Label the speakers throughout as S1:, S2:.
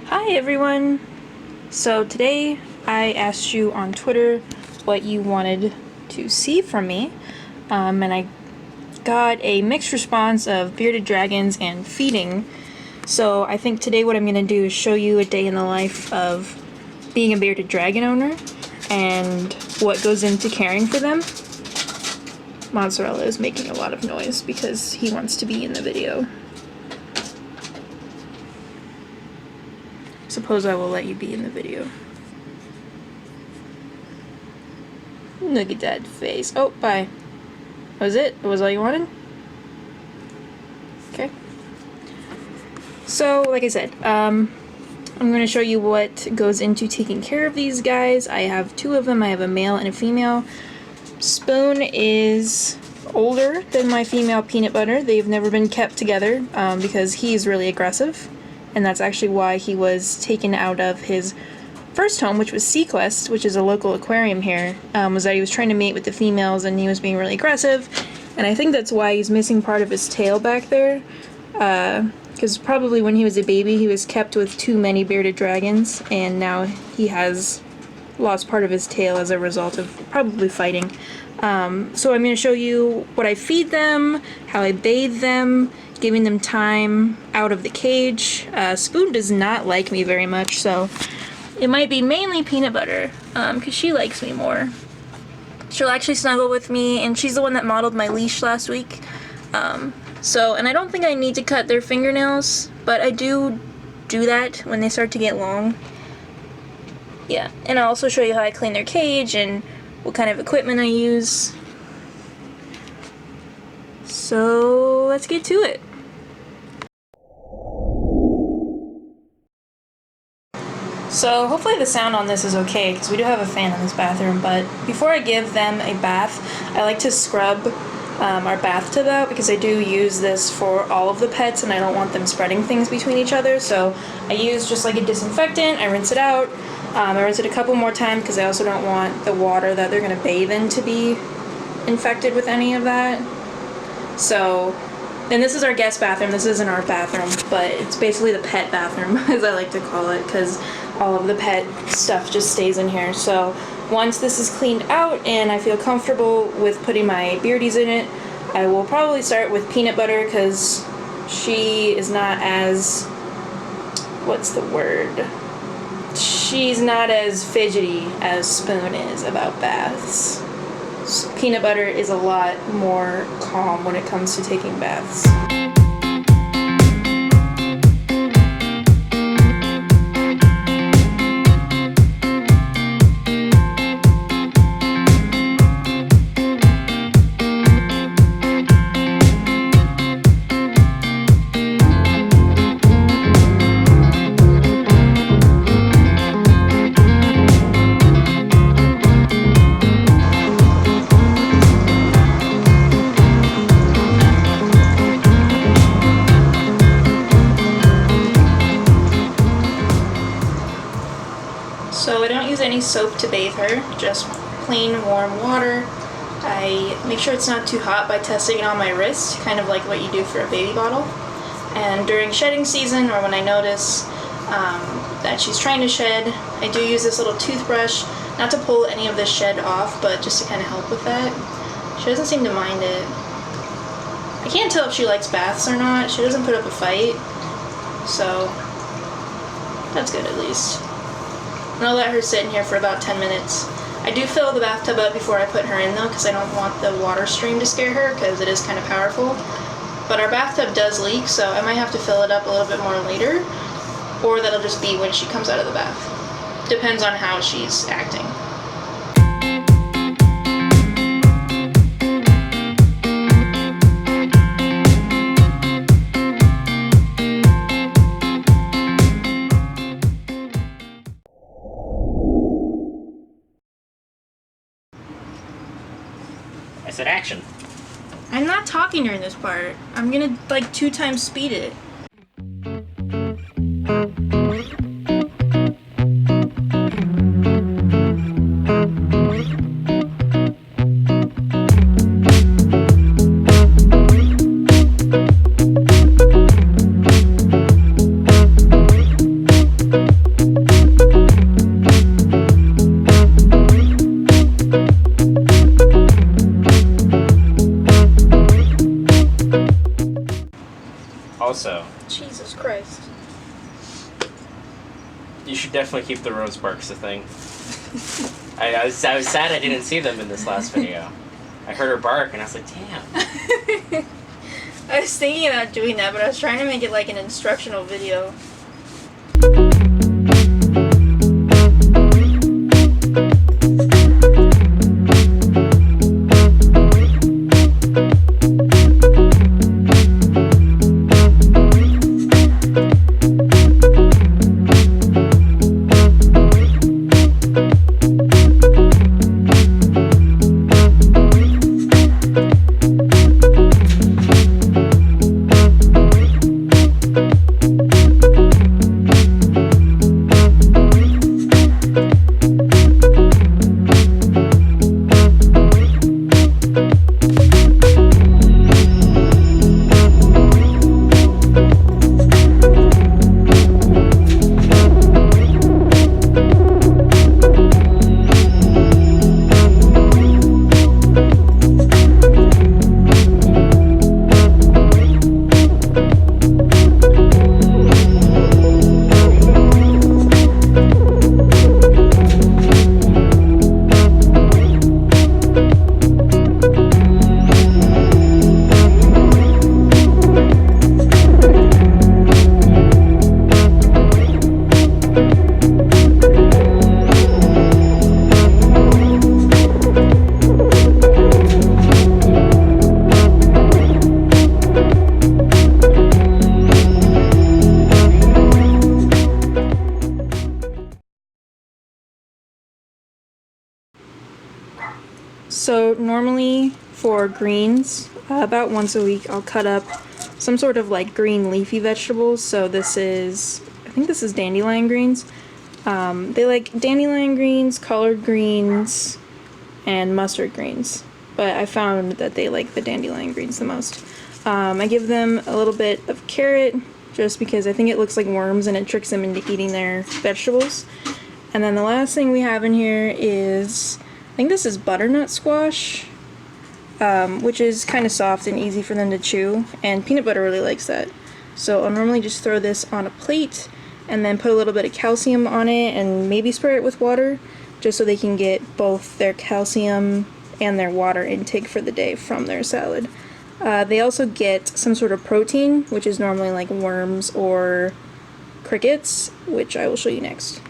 S1: Hi everyone! So today I asked you on Twitter what you wanted to see from me, and I got a mixed response of bearded dragons and feeding. So I think today what I'm going to do is show you a day in the life of being a bearded dragon owner and what goes into caring for them. Mozzarella is making a lot of noise because he wants to be in the video. Suppose I will let you be in the video. Look at that face. Oh, bye. Was it? Was all you wanted? Okay. So, like I said, I'm going to show you what goes into taking care of these guys. I have two of them. I have a male and a female. Spoon is older than my female Peanut Butter. They've never been kept together because he's really aggressive. And that's actually why he was taken out of his first home, which was Sequest, which is a local aquarium here, was that he was trying to mate with the females and he was being really aggressive. And I think that's why he's missing part of his tail back there, because probably when he was a baby he was kept with too many bearded dragons, and now he has lost part of his tail as a result of probably fighting. So I'm going to show you what I feed them, how I bathe them, giving them time out of the cage. Spoon does not like me very much, so it might be mainly Peanut Butter, because she likes me more. She'll actually snuggle with me, and she's the one that modeled my leash last week. And I don't think I need to cut their fingernails, but I do that when they start to get long. Yeah, and I'll also show you how I clean their cage and what kind of equipment I use. So let's get to it. So hopefully the sound on this is okay, because we do have a fan in this bathroom, but before I give them a bath, I like to scrub our bathtub out, because I do use this for all of the pets and I don't want them spreading things between each other. So I use just like a disinfectant, I rinse it out, I rinse it a couple more times because I also don't want the water that they're going to bathe in to be infected with any of that. So, and this is our guest bathroom. This isn't our bathroom, but it's basically the pet bathroom, as I like to call it, because all of the pet stuff just stays in here. So once this is cleaned out and I feel comfortable with putting my beardies in it, I will probably start with Peanut Butter, because she is not as, what's the word? She's not as fidgety as Spoon is about baths. Peanut Butter is a lot more calm when it comes to taking baths. So I don't use any soap to bathe her, just plain warm water. I make sure it's not too hot by testing it on my wrist, kind of like what you do for a baby bottle. And during shedding season, or when I notice that she's trying to shed, I do use this little toothbrush, not to pull any of the shed off, but just to kind of help with that. She doesn't seem to mind it. I can't tell if she likes baths or not. She doesn't put up a fight, so that's good at least. And I'll let her sit in here for about 10 minutes. I do fill the bathtub up before I put her in though, because I don't want the water stream to scare her, because it is kind of powerful. But our bathtub does leak, so I might have to fill it up a little bit more later, or that'll just be when she comes out of the bath. Depends on how she's acting.
S2: I said action.
S1: I'm not talking during this part. I'm gonna like 2 times speed it. Jesus Christ.
S2: You should definitely keep the rose barks a thing. I was sad I didn't see them in this last video. I heard her bark and I was like, damn.
S1: I was thinking about doing that, but I was trying to make it like an instructional video. So normally for greens, about once a week I'll cut up some sort of like green leafy vegetables. So this is, I think this is dandelion greens. They like dandelion greens, collard greens, and mustard greens. But I found that they like the dandelion greens the most. I give them a little bit of carrot just because I think it looks like worms and it tricks them into eating their vegetables. And then the last thing we have in here is, I think this is butternut squash, which is kind of soft and easy for them to chew, and peanut butter really likes that. So I'll normally just throw this on a plate and then put a little bit of calcium on it and maybe spray it with water just so they can get both their calcium and their water intake for the day from their salad. They also get some sort of protein, which is normally like worms or crickets, which I will show you next.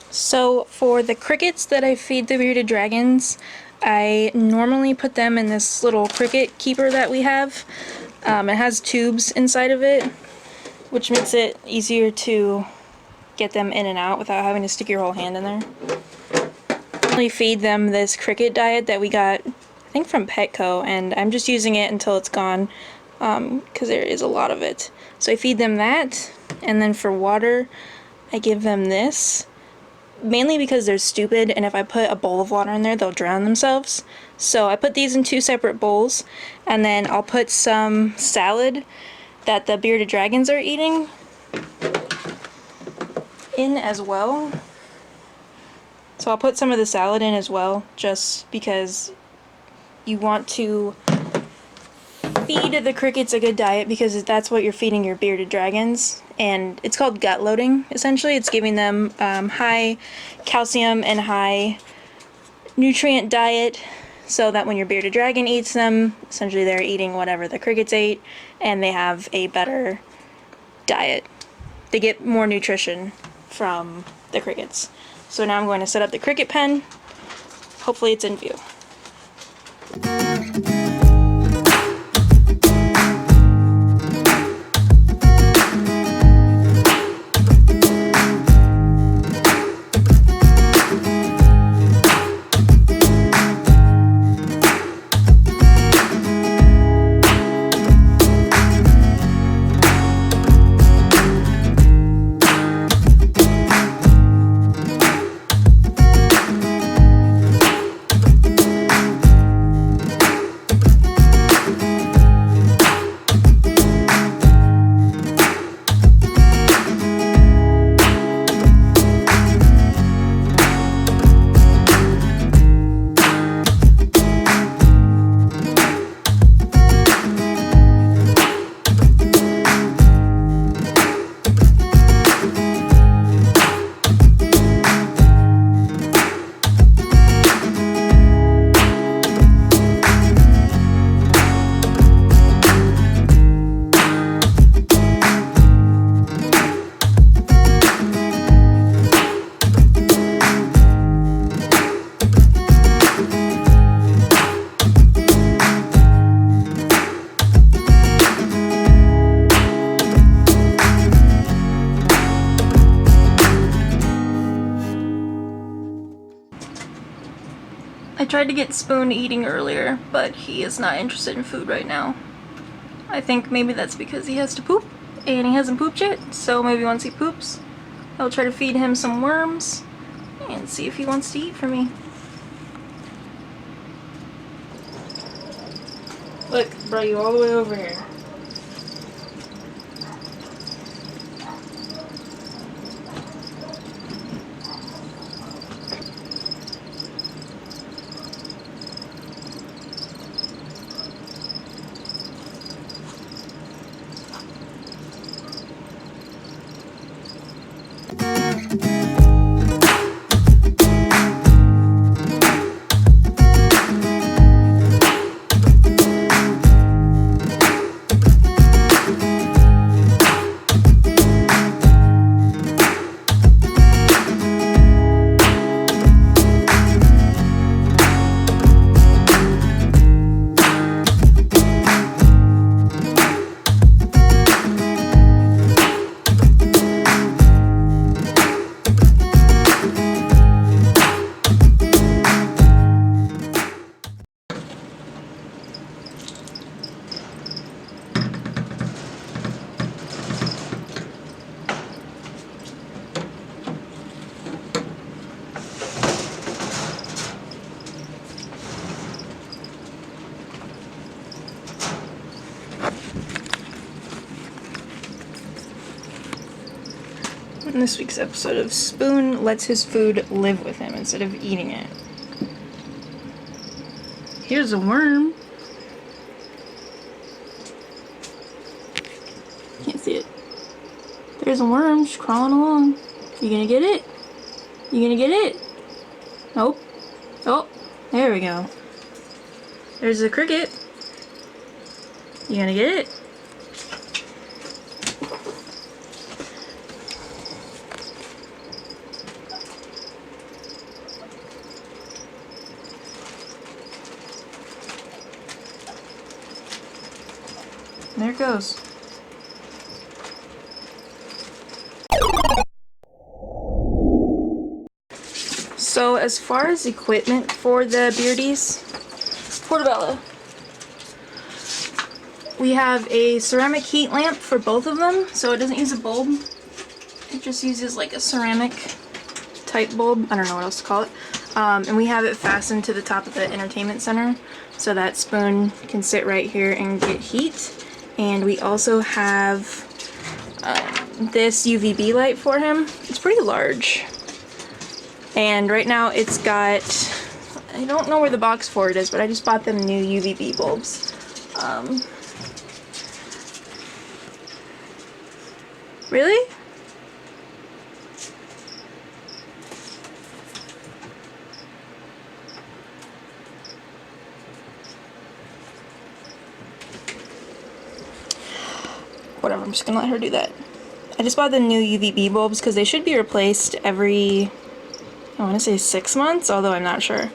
S1: So for the crickets that I feed the bearded dragons, I normally put them in this little cricket keeper that we have. It has tubes inside of it, which makes it easier to get them in and out without having to stick your whole hand in there. We feed them this cricket diet that we got, I think from Petco, and I'm just using it until it's gone because there is a lot of it. So I feed them that, and then for water I give them this. Mainly because they're stupid, and if I put a bowl of water in there, they'll drown themselves. So I put these in 2 separate bowls, and then I'll put some salad that the bearded dragons are eating in as well. So I'll put some of the salad in as well, just because you want to feed the crickets a good diet, because that's what you're feeding your bearded dragons. And it's called gut loading, essentially. It's giving them high calcium and high nutrient diet so that when your bearded dragon eats them, essentially they're eating whatever the crickets ate, and they have a better diet. They get more nutrition from the crickets. So now I'm going to set up the cricket pen. Hopefully it's in view. tried to get Spoon eating earlier, but he is not interested in food right now. I think maybe that's because he has to poop, and he hasn't pooped yet, so maybe once he poops, I'll try to feed him some worms, and see if he wants to eat for me. Look, brought you all the way over here. In this week's episode of Spoon lets his food live with him instead of eating it. Here's a worm. Can't see it. There's a worm just crawling along. You gonna get it? You gonna get it? Nope. Oh, there we go. There's a cricket. You gonna get it? There it goes. So as far as equipment for the beardies, Portobello, we have a ceramic heat lamp for both of them, so it doesn't use a bulb. It just uses like a ceramic type bulb. I don't know what else to call it. And we have it fastened to the top of the entertainment center so that Spoon can sit right here and get heat. And we also have this UVB light for him. It's pretty large. And right now it's got, I don't know where the box for it is, but I just bought them new UVB bulbs. Really? Whatever, I'm just gonna let her do that. I just bought the new UVB bulbs because they should be replaced every, I want to say 6 months, although I'm not sure.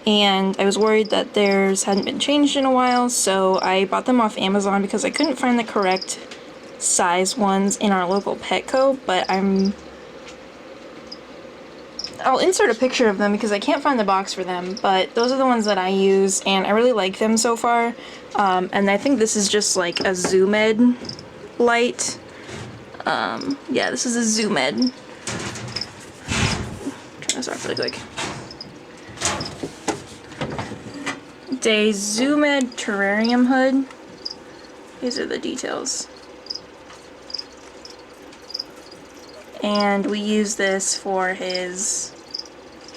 S1: And I was worried that theirs hadn't been changed in a while, so I bought them off Amazon because I couldn't find the correct size ones in our local Petco, but I'll insert a picture of them because I can't find the box for them, but those are the ones that I use, and I really like them so far. And I think this is just like a Zoom Ed light. Yeah, this is a Zoom Ed. Turn this off really quick. It's a Zoom Ed terrarium hood. These are the details. And we use this for his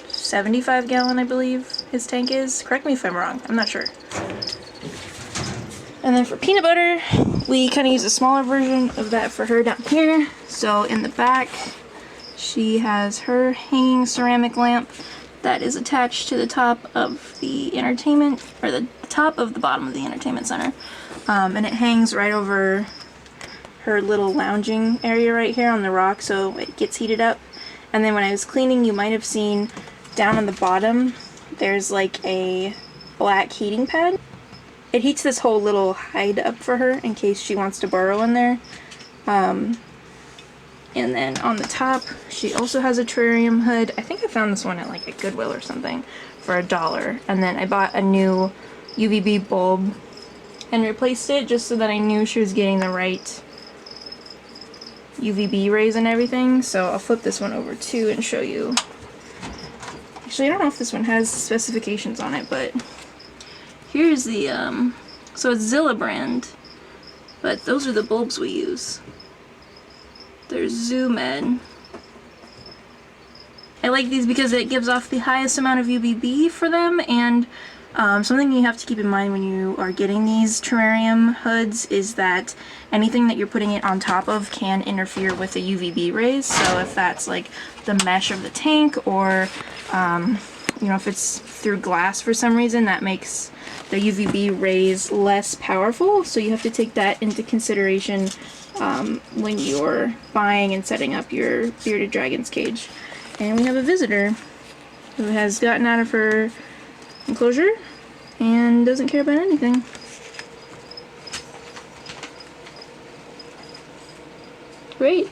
S1: 75-gallon, I believe his tank is. Correct me if I'm wrong, I'm not sure. And then for peanut butter, we kind of use a smaller version of that for her down here. So in the back, she has her hanging ceramic lamp that is attached to the top of the entertainment, or the top of the bottom of the entertainment center. And it hangs right over her little lounging area right here on the rock, so it gets heated up. And then when I was cleaning, you might have seen down on the bottom there's like a black heating pad. It heats this whole little hide up for her in case she wants to burrow in there. And then on the top she also has a terrarium hood. I think I found this one at like a Goodwill or something for $1, and then I bought a new UVB bulb and replaced it just so that I knew she was getting the right UVB rays and everything. So I'll flip this one over too and show you. Actually, I don't know if this one has specifications on it, but here's the so it's Zilla brand, but those are the bulbs we use. There's ZoomEd. I like these because it gives off the highest amount of UVB for them, and something you have to keep in mind when you are getting these terrarium hoods is that anything that you're putting it on top of can interfere with the UVB rays. So if that's like the mesh of the tank, or you know, if it's through glass for some reason, that makes the UVB rays less powerful. So you have to take that into consideration when you're buying and setting up your bearded dragon's cage. And we have a visitor who has gotten out of her enclosure and doesn't care about anything. Great.